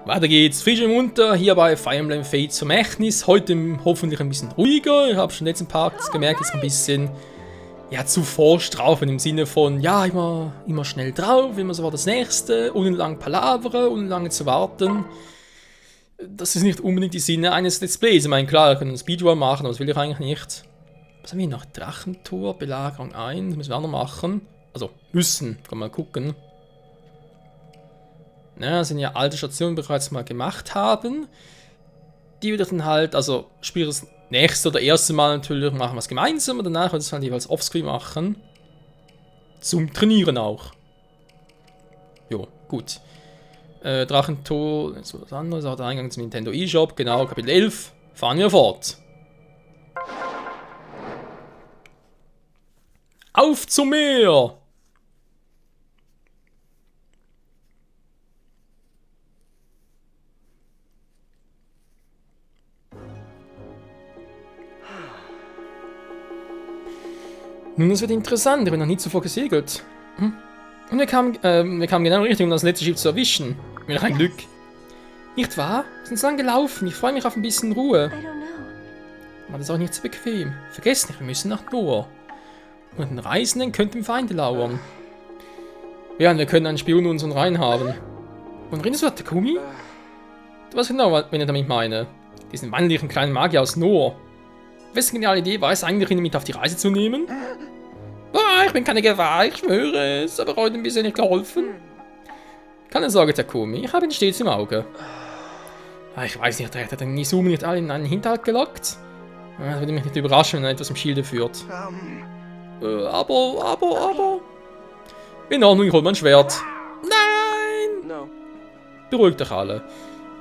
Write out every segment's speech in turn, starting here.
Weiter geht's, frisch und munter, hier bei Fire Emblem Fates Vermächtnis. Heute hoffentlich ein bisschen ruhiger. Ich habe schon letzten Part gemerkt, ist ein bisschen ja, zu forsch drauf, im Sinne von, ja, immer schnell drauf, immer sofort das nächste, ohne lang palavere, ohne lange zu warten. Das ist nicht unbedingt die Sinne eines Let's Plays. Ich meine, klar, wir können einen Speedrun machen, aber das will ich eigentlich nicht. Was haben wir noch? Drachentor, Belagerung 1, müssen wir auch noch machen. Also, müssen, kann man mal gucken. Ja, das sind ja alte Stationen, die wir bereits mal gemacht haben. Die wir dann halt, also spiele das nächste oder erste Mal natürlich, machen wir es gemeinsam und danach wird es halt jeweils offscreen machen. Zum Trainieren auch. Jo, gut. Drachentor, jetzt was anderes, auch der Eingang zum Nintendo eShop, genau, Kapitel 11. Fahren wir fort. Auf zum Meer! Nun, das wird interessant, ich bin noch nie zuvor gesegelt. Und wir kamen genau richtig, um das letzte Schiff zu erwischen. Welch ein Glück. Nicht wahr? Wir sind so lang gelaufen, ich freue mich auf ein bisschen Ruhe. Aber das ist auch nicht so bequem. Vergesst nicht, wir müssen nach Noah. Und den Reisenden könnten Feinde lauern. Ja, und wir können einen Spion in unseren Reihen haben. Und redest du, Takumi? Du weißt genau, wen ich damit meine. Diesen wandelnden kleinen Magier aus Noah. Wessen geniale Idee war es eigentlich, ihn mit auf die Reise zu nehmen? Oh, ich bin keine Gefahr, ich schwöre es, aber heute ein bisschen nicht geholfen. Keine Sorge, Takumi, ich habe ihn stets im Auge. Ich weiß nicht, er hat den Izumi nicht alle in einen Hinterhalt gelockt? Das würde mich nicht überraschen, wenn er etwas im Schilde führt. Aber... In Ordnung, ich hol mein Schwert. Nein! Beruhigt euch alle.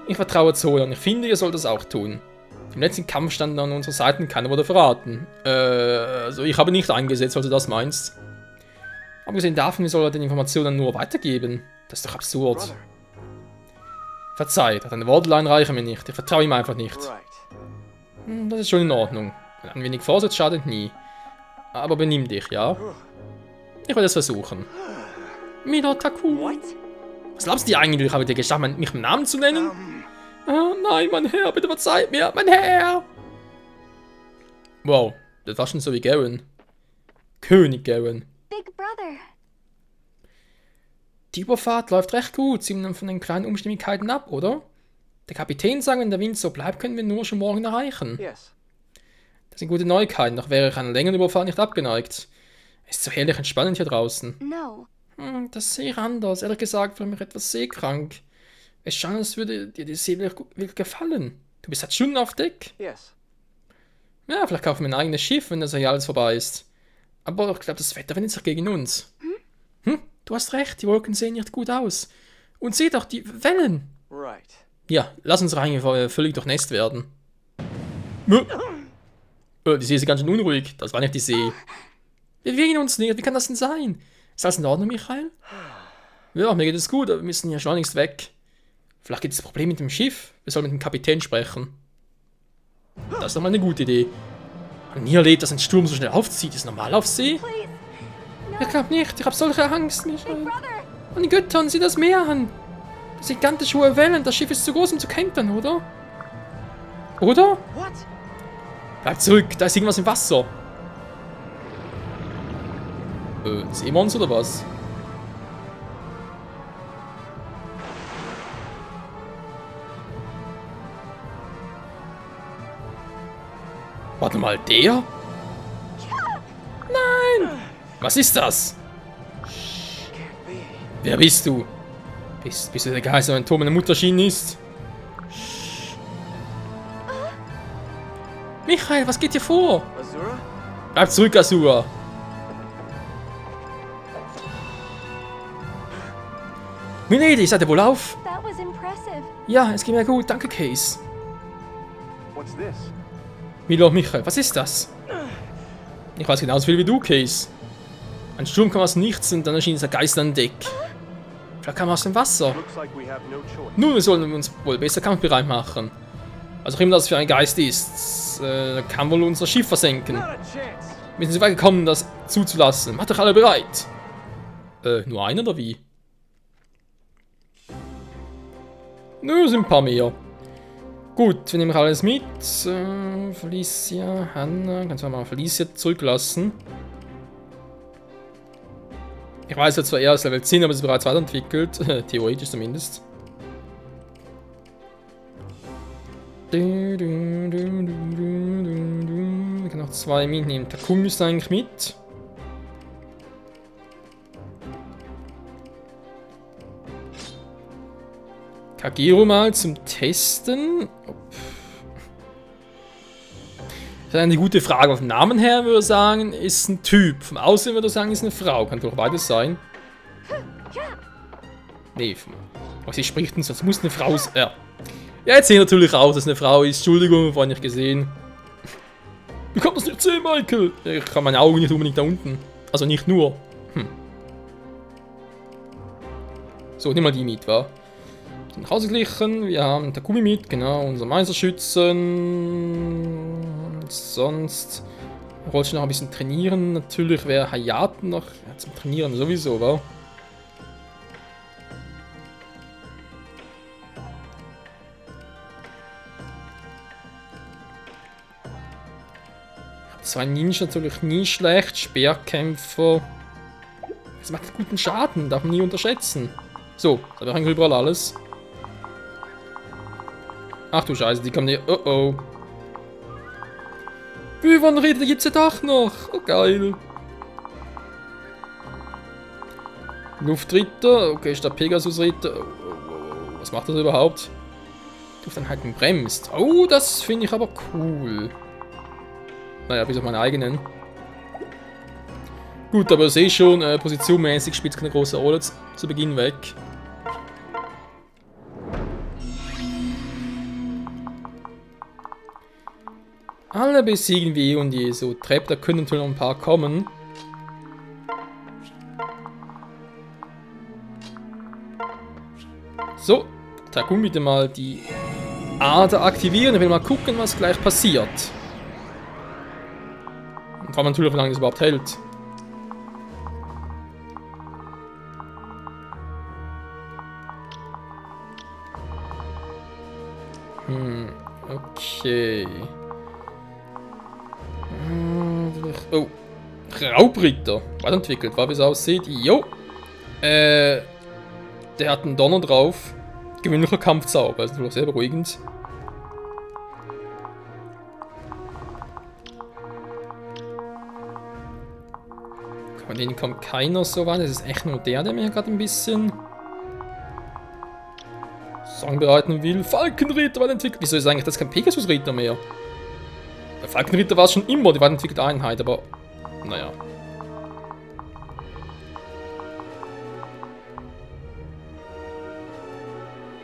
Ich vertraue Zola und ich finde, ihr sollt das auch tun. Im letzten Kampf standen an unserer Seite, keiner wurde verraten. Also ich habe nicht eingesetzt, falls du das meinst. Abgesehen davon, wie soll er den Informationen nur weitergeben? Das ist doch absurd. Verzeiht, deine Worte reichen mir nicht. Ich vertraue ihm einfach nicht. Das ist schon in Ordnung. Ein wenig Vorsatz schadet nie. Aber benimm dich, ja? Ich werde es versuchen. Milo Takumi. Was glaubst du eigentlich? Habe ich dir geschafft, mich mit Namen zu nennen? Oh nein, mein Herr, bitte verzeiht mir, mein Herr! Wow, das war schon so wie Garen. König Garen. Big Brother. Die Überfahrt läuft recht gut, sehen wir von den kleinen Unstimmigkeiten ab, oder? Der Kapitän sagt, wenn der Wind so bleibt, können wir nur schon morgen erreichen. Yes. Das sind gute Neuigkeiten, doch wäre ich einer längeren Überfahrt nicht abgeneigt. Es ist so herrlich entspannend hier draußen. No. Das sehe ich anders. Ehrlich gesagt, fühle ich mich etwas seekrank. Es scheint, als würde dir die See wirklich gefallen. Du bist seit Stunden auf Deck. Yes. Ja, vielleicht kaufen wir ein eigenes Schiff, wenn das hier alles vorbei ist. Aber ich glaube, das Wetter wendet sich gegen uns. Du hast recht, die Wolken sehen nicht gut aus. Und sieh doch, die Wellen. Right. Ja, lass uns rein, bevor wir völlig durchnässt werden. Die See ist ganz schön unruhig. Das war nicht die See. Wir bewegen uns nicht. Wie kann das denn sein? Ist alles in Ordnung, Michael? Ja, mir geht es gut, aber wir müssen ja schleunigst weg. Vielleicht gibt es ein Problem mit dem Schiff. Wir sollen mit dem Kapitän sprechen. Das ist doch mal eine gute Idee. Und hier erlebt, dass ein Sturm so schnell aufzieht. Ist normal auf See? Please. Ich glaube nicht. Ich habe solche Angst, Michael. Big Brother. Und die Götter, sieh das Meer an. Das sind gigantisch hohe Wellen. Das Schiff ist zu groß, um zu kentern, oder? Oder? What? Bleib zurück, da ist irgendwas im Wasser. Seemonster oder was? Warte mal, der? Nein! Was ist das? Can't be. Wer bist du? Bist du der Geist, der ein Tor meiner Mutter erschienen ist? Michael, was geht hier vor? Azura? Bleib zurück, Asura. Milady, seid ihr wohl auf? That was impressive. Ja, es geht mir gut, danke, Case. What's this? Milo, Michael, was ist das? Ich weiß genauso viel wie du, Case. Ein Sturm kam aus dem Nichts und dann erschien dieser Geist an Deck. Vielleicht kam er aus dem Wasser. Looks like we have no choice. Nun, wir sollen uns wohl besser kampfbereit machen. Was auch immer das für ein Geist ist, kann wohl unser Schiff versenken. Not a chance. Wir sind so weit gekommen, das zuzulassen. Macht euch alle bereit. Nur einer oder wie? Nö, sind ein paar mehr. Gut, wir nehmen alles mit. Felicia, Hannah. Kannst du mal Felicia zurücklassen. Ich weiß ja zwar erst Level 10, aber es ist bereits weiterentwickelt. Theoretisch zumindest. Wir können noch 2 mitnehmen. Takumi müsste eigentlich mit. Kagero mal zum Testen. Das ist eine gute Frage. Vom Namen her würde ich sagen, ist ein Typ. Vom Aussehen würde ich sagen, ist eine Frau. Kann doch beides sein. Nee, aber sie spricht uns, es muss eine Frau sein. Ja, jetzt sehe ich natürlich aus, dass es eine Frau ist. Entschuldigung, vorhin nicht gesehen. Wie kommt das nicht sehen, Michael? Ich kann meine Augen nicht unbedingt da unten. Also nicht nur. So, nimm mal die mit, wa? Sind ausgeglichen. Wir haben Takumi mit, genau, unser Meisterschützen. Und sonst wollte ich noch ein bisschen trainieren. Natürlich wäre Hayaten noch zum Trainieren sowieso, wa? Zwei Ninja natürlich nie schlecht. Speerkämpfer. Das macht guten Schaden, darf man nie unterschätzen. So, da wäre eigentlich überall alles. Ach du Scheiße, die kommen hier. Oh oh. Wyvern-Ritter gibt's ja doch noch. Oh geil. Luftritter. Okay, ist der Pegasus-Ritter. Oh, oh, oh. Was macht das überhaupt? Lufteinheiten bremst. Oh, das finde ich aber cool. Naja, bis auf meine eigenen. Gut, aber ich sehe schon, positionmäßig spielt es keine große Rolle zu Beginn weg. Alle besiegen wir eh und je. So, Trepp, da können natürlich noch ein paar kommen. So, Takumi bitte mal die Ader aktivieren. Ich will mal gucken, was gleich passiert. Und vor allem natürlich, wie lange das überhaupt hält. Okay. Oh. Raubritter. Weiterentwickelt, war wie es aussieht. Jo. Der hat einen Donner drauf. Gewöhnlicher Kampfzauber. Das ist natürlich sehr beruhigend. Von denen kommt keiner so weit. Das ist echt nur der mir gerade ein bisschen Sorgen bereiten will. Falkenritter weiterentwickelt. Wieso ist eigentlich das kein Pegasus-Ritter mehr? Der Falkenritter war es schon immer die weiterentwickelte Einheit, aber naja.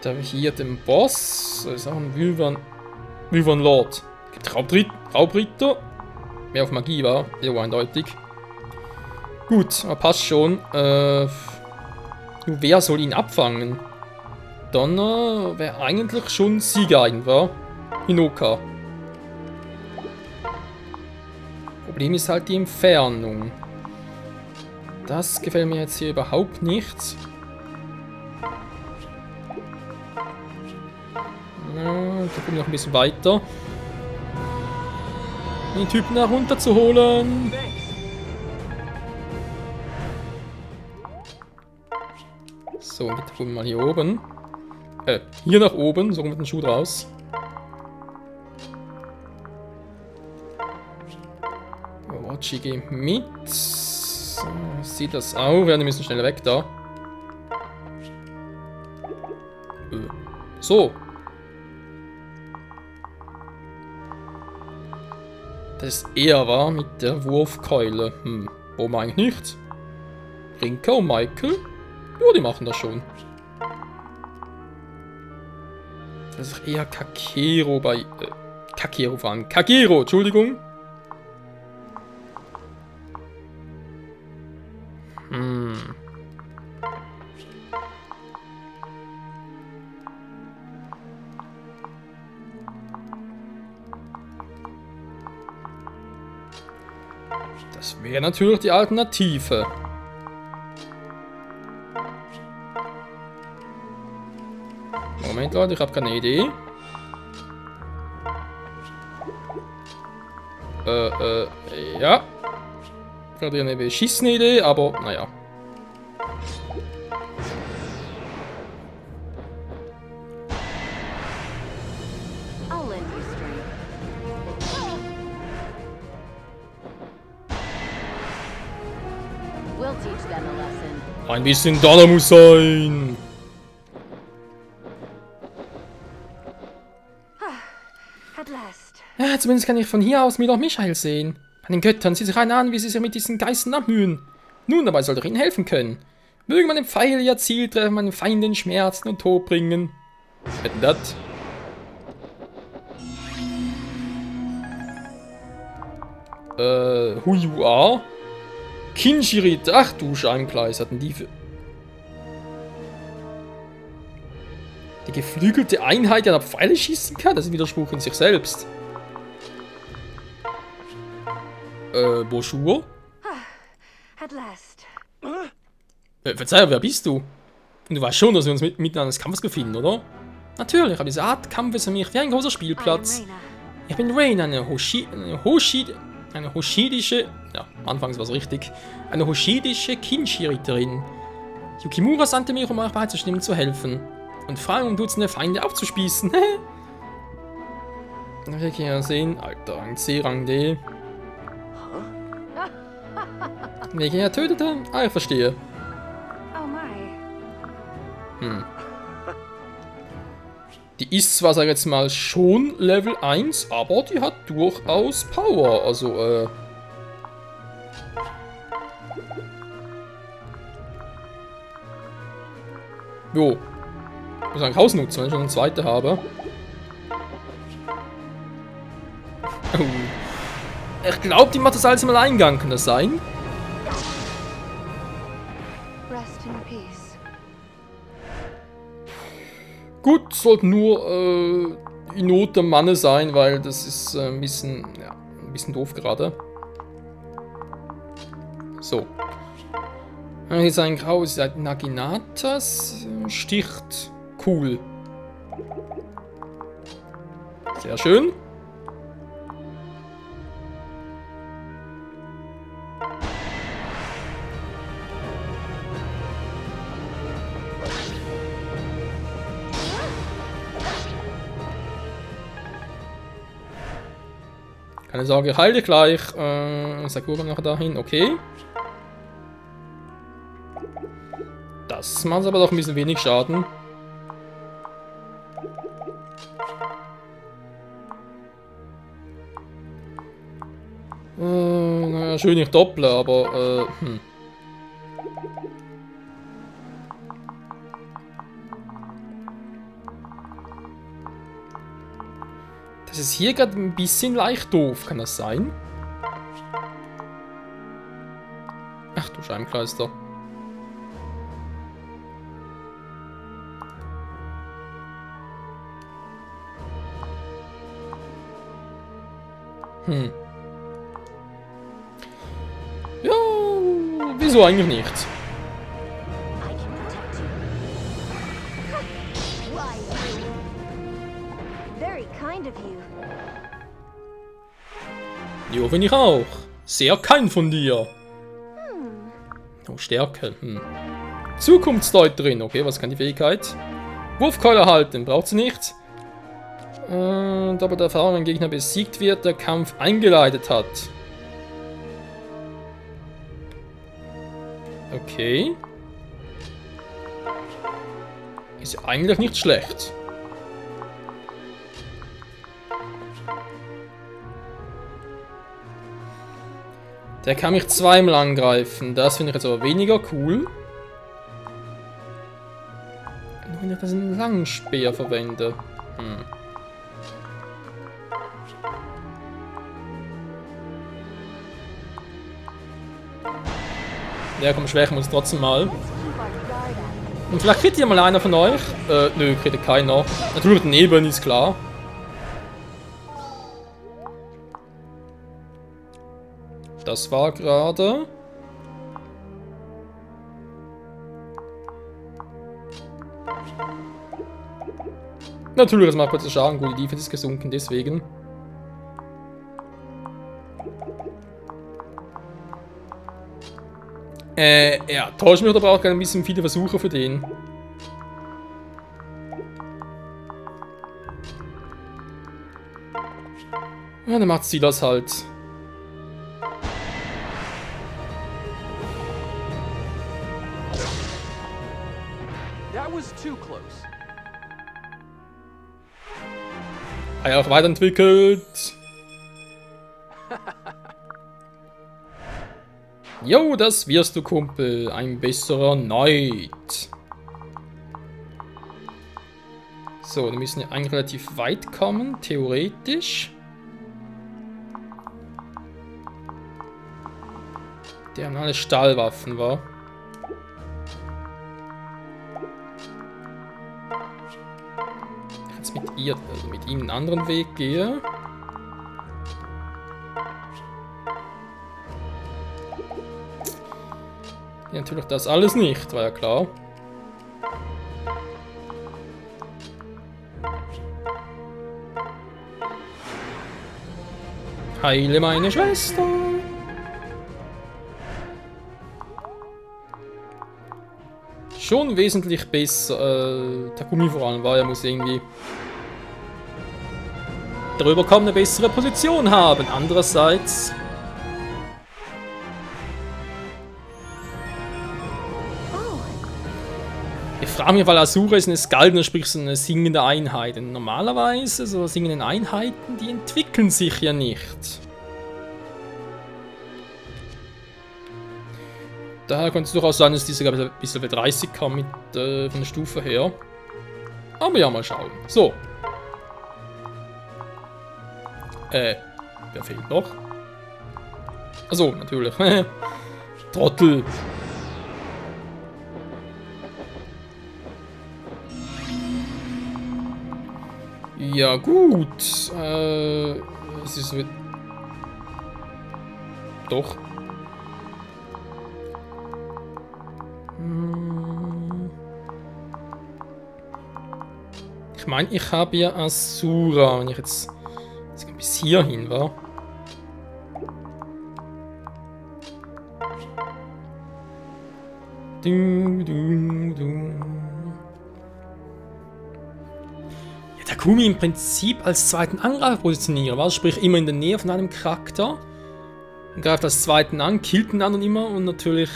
Da habe ich hier den Boss. Das ist auch ein Wyvern Lord. Gibt Raubritter. Mehr auf Magie war. Ja, eindeutig. Gut, aber passt schon. Wer soll ihn abfangen? Donner wäre eigentlich schon Siegerin, war? Hinoka. Problem ist halt die Entfernung. Das gefällt mir jetzt hier überhaupt nicht. Da komme ich noch ein bisschen weiter. Den Typen da runterzuholen. So, jetzt holen wir mal hier oben. Hier nach oben, so mit dem Schuh draus. Watchi geht mit. So, sieht das auch. Wir müssen schnell weg da. So. Das ist er war mit der Wurfkeule. Warum eigentlich nicht? Rinka und Michael? Ja, die machen das schon. Das ist eher Kakero bei... Kakero fahren. Kagero, Entschuldigung. Das wäre natürlich die Alternative. Moment, Leute, ich habe keine Idee. Ja. Gerade eine beschissene Idee, aber naja. I'll lend you strength. We'll teach them a lesson. Ein bisschen Donner muss sein. At last. Ja, zumindest kann ich von hier aus wieder Michael sehen. Bei den Göttern sieht sich einer an, wie sie sich mit diesen Geistern abmühen. Nun, dabei sollte ich ihnen helfen können. Mögen meine Pfeile ihr Ziel treffen, meinen Feinden Schmerzen und Tod bringen. Was wird denn das? Who you are? Kinshirit, ach du Scheibenkleis, hatten die für... Die geflügelte Einheit, die an Pfeile schießen kann? Das ist ein Widerspruch in sich selbst. Bonjour? At last. Verzeih, wer bist du? Und du weißt schon, dass wir uns mitten eines Kampfes befinden, oder? Natürlich, aber diese Art Kampf ist für mich wie ein großer I am Spielplatz. Reina. Ich bin Rain, eine hoshidische, ja, anfangs war es richtig, eine hoshidische Kinshiriterin. Yukimura sandte mich, um euch beizustimmen zu helfen. Und frei, um Dutzende Feinde aufzuspießen. Wir können ja sehen, alter Rang C, Rang D. Wegen er tötete? Ah, ich verstehe. Oh my. Die ist zwar, sag ich jetzt mal, schon Level 1, aber die hat durchaus Power. Also, Jo. Ich muss eigentlich ausnutzen, wenn ich schon eine zweite habe. Oh. Ich glaube, die macht das alles im Alleingang. Kann das sein? Rest in peace. Gut, sollten nur die Not der Manne sein, weil das ist ein bisschen doof gerade. So. Hier ist ein graues Naginatas. Sticht. Cool. Sehr schön. Keine Sorge, ich heile gleich. Sakura noch dahin, okay. Das macht aber doch ein bisschen wenig Schaden. Naja, schön nicht doppeln, aber Das ist hier gerade ein bisschen leicht doof, kann das sein? Ach du Scheibenkleister. Ja, wieso eigentlich nicht? I can protect you. Why you? Very kind of you. Jo, finde ich auch. Sehr kind von dir. Oh, Stärke. Zukunftsdeuterin. Okay, was kann die Fähigkeit? Wurfkeule halten. Braucht sie nicht. Und aber der Erfahrung, wenn ein Gegner besiegt wird, der Kampf eingeleitet hat. Okay. Ist ja eigentlich nicht schlecht. Der kann mich zweimal angreifen. Das finde ich jetzt aber weniger cool. Nur wenn ich das einen Langspeer verwende. Ja, komm, schwächen wir uns trotzdem mal. Let's keep our guard up. Und vielleicht kriegt ja mal einer von euch. Nö, kriegt keiner. Natürlich mit den Ebenen, ist klar. Das war gerade. Natürlich, das macht plötzlich Schaden. Gut, die Defense ist gesunken, deswegen. Ja, täuscht mich oder braucht ein bisschen viele Versuche für den? Ja, dann macht sie das halt. That was too close. Auch weiterentwickelt. Jo, das wirst du, Kumpel. Ein besserer Knight. So, wir müssen ja eigentlich relativ weit kommen, theoretisch. Die haben alle Stahlwaffen, wa? Jetzt mit ihr, also mit ihm einen anderen Weg gehe. Ja, natürlich das alles nicht, war ja klar. Heile meine Schwester. Schon wesentlich besser. Takumi vor allem war, er muss irgendwie darüber kommen, eine bessere Position haben. Andererseits. Ich frage mich, weil Asura ist eine Skaldner, sprich so eine singende Einheit. Und normalerweise, so singende Einheiten, die entwickeln sich ja nicht. Daher könnte es durchaus sein, dass diese sogar bis Level 30 kam mit, von der Stufe her. Aber ja, mal schauen. So. Wer fehlt noch? Achso, natürlich. Trottel. Ja, gut. Es ist. Doch. Ich meine, ich habe ja Asura, wenn ich jetzt bis hierhin war. Ja, Takumi im Prinzip als zweiten Angreifer positionieren, was? Sprich immer in der Nähe von einem Charakter. Und greift als zweiten an, killt den anderen immer und natürlich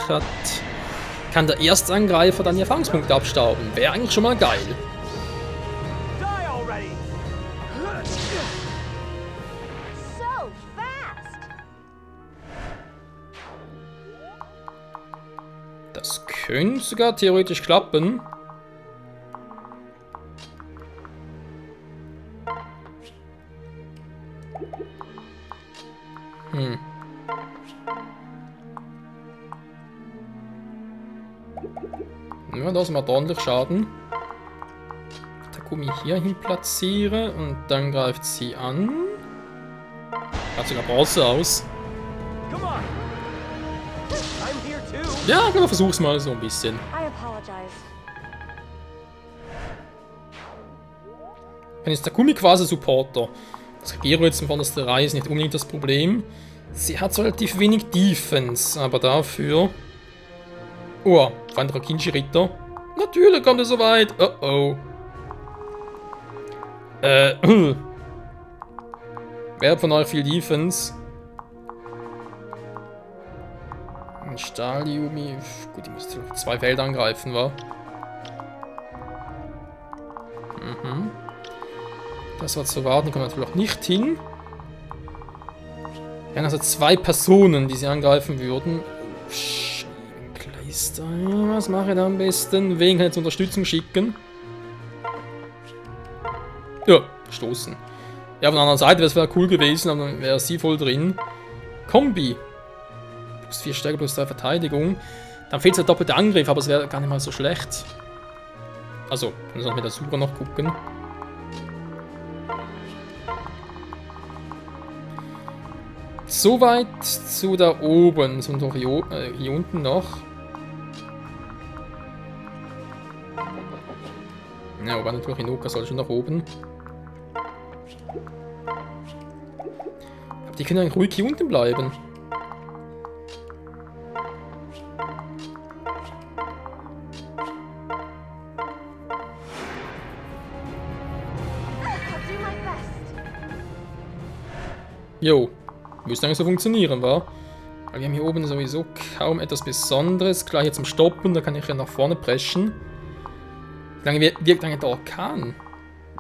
kann der Erstangreifer dann die Erfahrungspunkte abstauben. Wäre eigentlich schon mal geil. Die already! So fast! Das könnte sogar theoretisch klappen. Ja, das macht ordentlich Schaden. Takumi hierhin platziere und dann greift sie an. Hat sogar Bronze aus. Come on! I'm here too! Ja, genau, versuch's mal so ein bisschen. I apologize. Dann ist Takumi quasi Supporter. Das Kagero jetzt in vorderster Reihe ist nicht unbedingt das Problem. Sie hat so relativ wenig Defense, aber dafür... Oh, Feind Rakinji-Ritter. Natürlich kommt er so weit. Oh oh. Wer hat von euch viel Defense? Ein Stahl-Yumi. Gut, die muss jetzt noch 2 Felder angreifen, wa? Mhm. Das war zu warten, kommt natürlich auch nicht hin. Wir haben also 2 Personen, die sie angreifen würden. Scheibenkleister. Was mache ich da am besten? Wen kann ich zur Unterstützung schicken? Ja, stoßen. Ja, von der anderen Seite wäre es cool gewesen, aber dann wäre sie voll drin. Kombi. Plus 4 Stärke, plus 3 Verteidigung. Dann fehlt der doppelte Angriff, aber es wäre gar nicht mal so schlecht. Also, wir müssen mit der Suche noch gucken. Soweit zu da oben. Sind doch hier unten noch. Ja, aber natürlich Inoka soll schon nach oben. Aber die können eigentlich ruhig hier unten bleiben. I'll do my best. Jo, müsste eigentlich so funktionieren, wa? Weil wir haben hier oben sowieso kaum etwas Besonderes. Klar, hier zum Stoppen, da kann ich ja nach vorne preschen. Wie lange wirkt eigentlich der Orkan?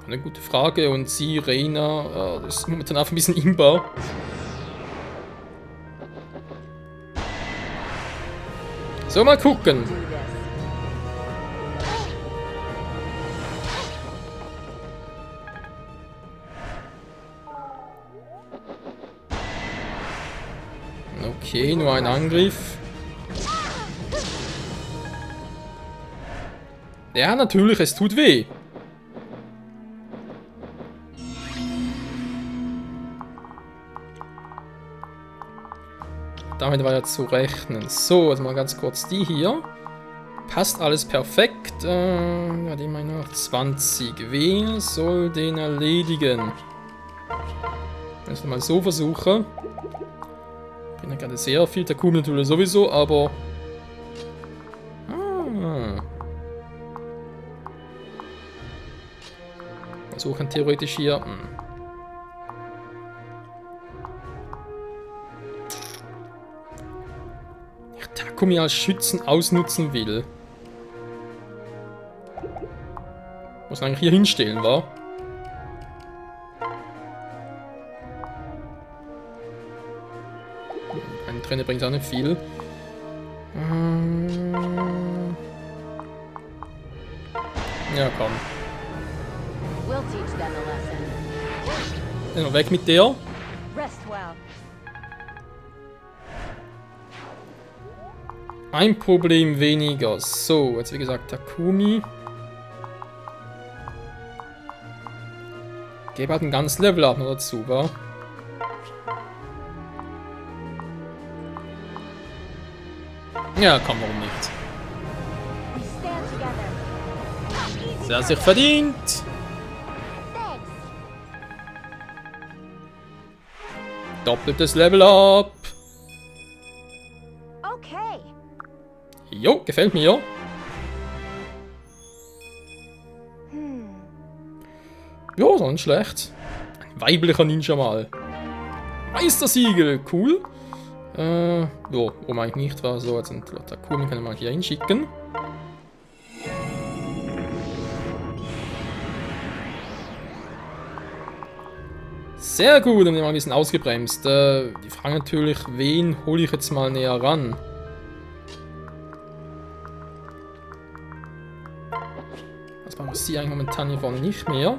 Eine gute Frage. Und sie, Reina, das ist momentan auch ein bisschen imbar. So, mal gucken. Do this. Okay, nur ein Angriff. Ja, natürlich, es tut weh. Damit war ja zu rechnen. So, also mal ganz kurz die hier. Passt alles perfekt. Hat immerhin nur noch 20. Wer soll den erledigen? Wenn ich es mal so versuche. Ich bin ja gerade sehr viel. Der Takumi natürlich sowieso, aber... Versuchen theoretisch hier... Ich Takumi als Schützen ausnutzen will. Muss eigentlich hier hinstellen, wa? Ein Trainer bringt auch nicht viel. Ja, komm. We'll teach them a lesson. Dann noch weg mit der. Rest well. Ein Problem weniger. So, jetzt wie gesagt Takumi. Gebe halt ein ganzes Level up noch dazu, wa? Ja, komm, warum nicht? We stand together. Easy. Sehr sich verdient. Thanks. Doppeltes Level up. Okay. Jo, gefällt mir. Ja, so nicht schlecht. Ein weiblicher Ninja mal. Meistersiegel, cool. Ja, warum eigentlich nicht, war so, jetzt sind Takumi, können wir mal hier hinschicken. Sehr gut, dann haben wir mal ein bisschen ausgebremst. Die Frage natürlich, wen hole ich jetzt mal näher ran? Das brauchen sie eigentlich momentan hier vorne nicht mehr.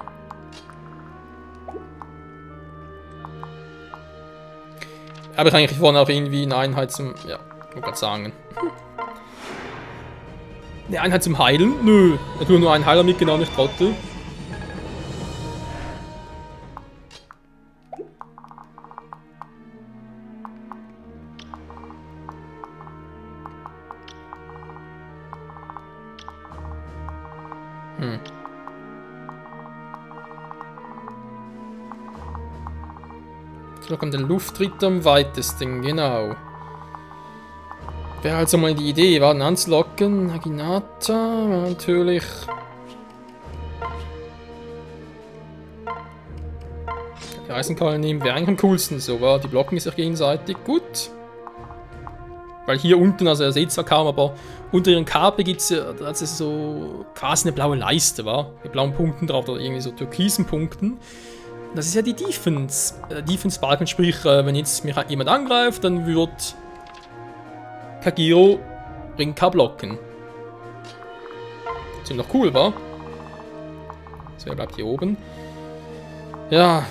Habe ich eigentlich vorne auch irgendwie eine Einheit zum... Ja, ich wollte gerade sagen. Eine Einheit zum Heilen? Nö. Natürlich nur einen Heiler mitgenommen, nicht Trottel. So, kommt der Luftritter am weitesten, genau. Wäre also mal die Idee, Waden anzulocken. Naginata, natürlich. Die Eisenkeule nehmen wäre eigentlich am coolsten, so, war die blocken sich gegenseitig gut. Weil hier unten, also ihr seht zwar kaum, aber unter ihren Kappe gibt es ja, das ist so quasi eine blaue Leiste, war? Mit blauen Punkten drauf oder irgendwie so türkisen Punkten. Das ist ja die Defense-Balken, sprich, wenn jetzt mich jemand angreift, dann wird Kagero Rinka blocken. Ziemlich cool, wa? So, er bleibt hier oben. Ja,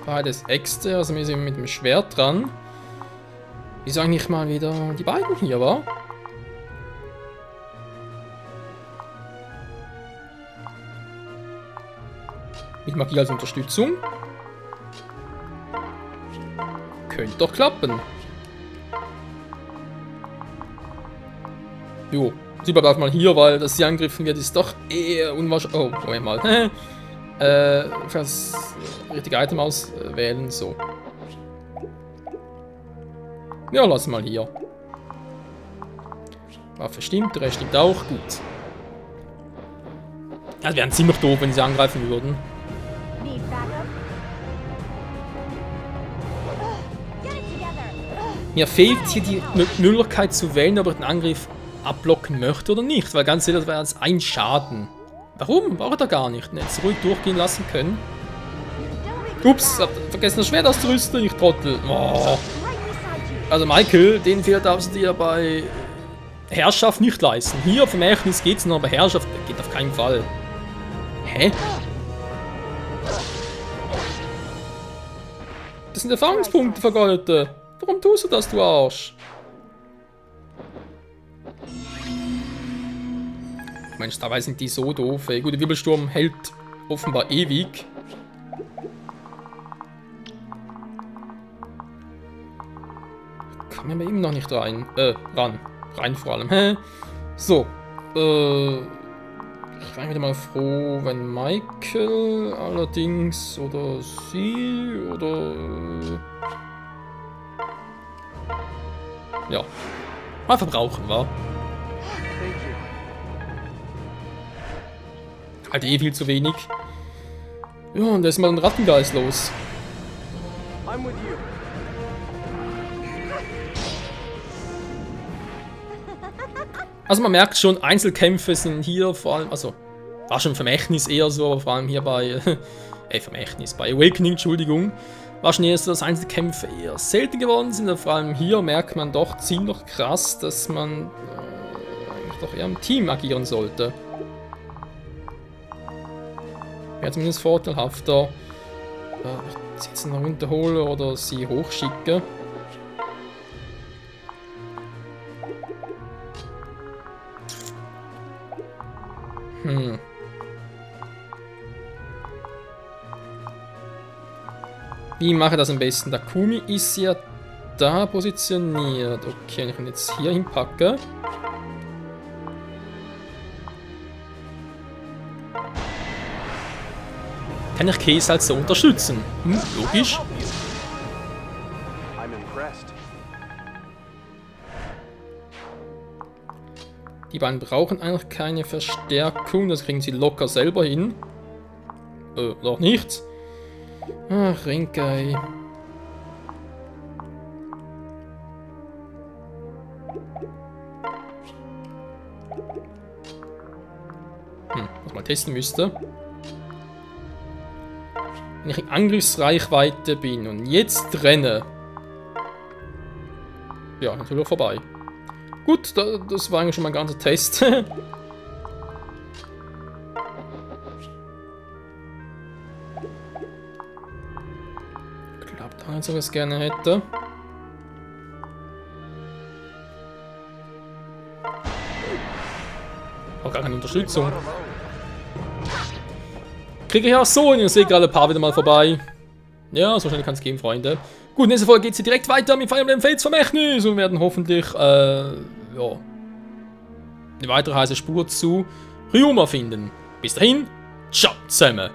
Beides Äxte, also wir sind mit dem Schwert dran. Wieso eigentlich mal wieder die beiden hier, wa? Mit Magie als Unterstützung. Könnte doch klappen. Jo, sie bleibt auch mal hier, weil dass sie angegriffen wird, ist doch eher unwahrscheinlich. Oh, Moment mal. Das richtige Item auswählen, so. Ja, lass mal hier. Waffe stimmt, der Rest stimmt auch, gut. Also wären ziemlich doof, wenn sie angreifen würden. Need backup? Get it together. Mir fehlt hier die Möglichkeit zu wählen, ob ich den Angriff abblocken möchte oder nicht, weil ganz ehrlich, das wäre jetzt ein Schaden. Warum? Braucht er gar nicht. Jetzt ruhig durchgehen lassen können. Ups, hab vergessen das Schwert auszurüsten, ich Trottel. Oh. Right beside you. Also Michael, den Fehler darfst du dir bei Herrschaft nicht leisten. Hier auf Vermächtnis geht's noch, aber Herrschaft geht auf keinen Fall. Hä? Das sind Erfahrungspunkte vergeudet. Warum tust du das, du Arsch? Mensch, dabei sind die so doof. Ey. Gut, der Wirbelsturm hält offenbar ewig. Kann man eben noch nicht rein. Ran. Rein vor allem. Hä? So. Ich wäre wieder mal froh, wenn Michael allerdings oder sie oder. Ja. Mal verbrauchen, wa? Thank you. Halt eh viel zu wenig. Ja, und da ist mal ein Rattengeist los. I'm with you. Also man merkt schon, Einzelkämpfe sind hier vor allem, also war schon Vermächtnis eher so, aber vor allem hier bei, Vermächtnis, bei Awakening, Entschuldigung, war schon eher so, dass Einzelkämpfe eher selten geworden sind, aber vor allem hier merkt man doch ziemlich krass, dass man eigentlich doch eher im Team agieren sollte. Wäre zumindest vorteilhafter, ich sie jetzt noch runterhole oder sie hochschicke. Wie mache ich das am besten? Der Kumi ist ja da positioniert. Okay, wenn ich ihn jetzt hier hinpacke. Kann ich Käse halt so unterstützen? Logisch. I'm impressed. Die beiden brauchen eigentlich keine Verstärkung. Das kriegen sie locker selber hin. Noch nicht. Ach, Rinkai. Was mal testen müsste. Wenn ich in Angriffsreichweite bin und jetzt renne. Ja, natürlich vorbei. Gut, das war eigentlich schon mein ganzer Test. Ich glaube, da jetzt was gerne hätte. Auch gar keine Unterstützung. Kriege ich auch so, und ihr seht gerade ein paar wieder mal vorbei. Ja, so schnell kann es gehen, Freunde. Gut, nächste Folge geht es direkt weiter mit Fire Emblem Fates Vermächtnis und werden hoffentlich, ja, eine weitere heiße Spur zu Ryoma finden. Bis dahin, ciao zusammen.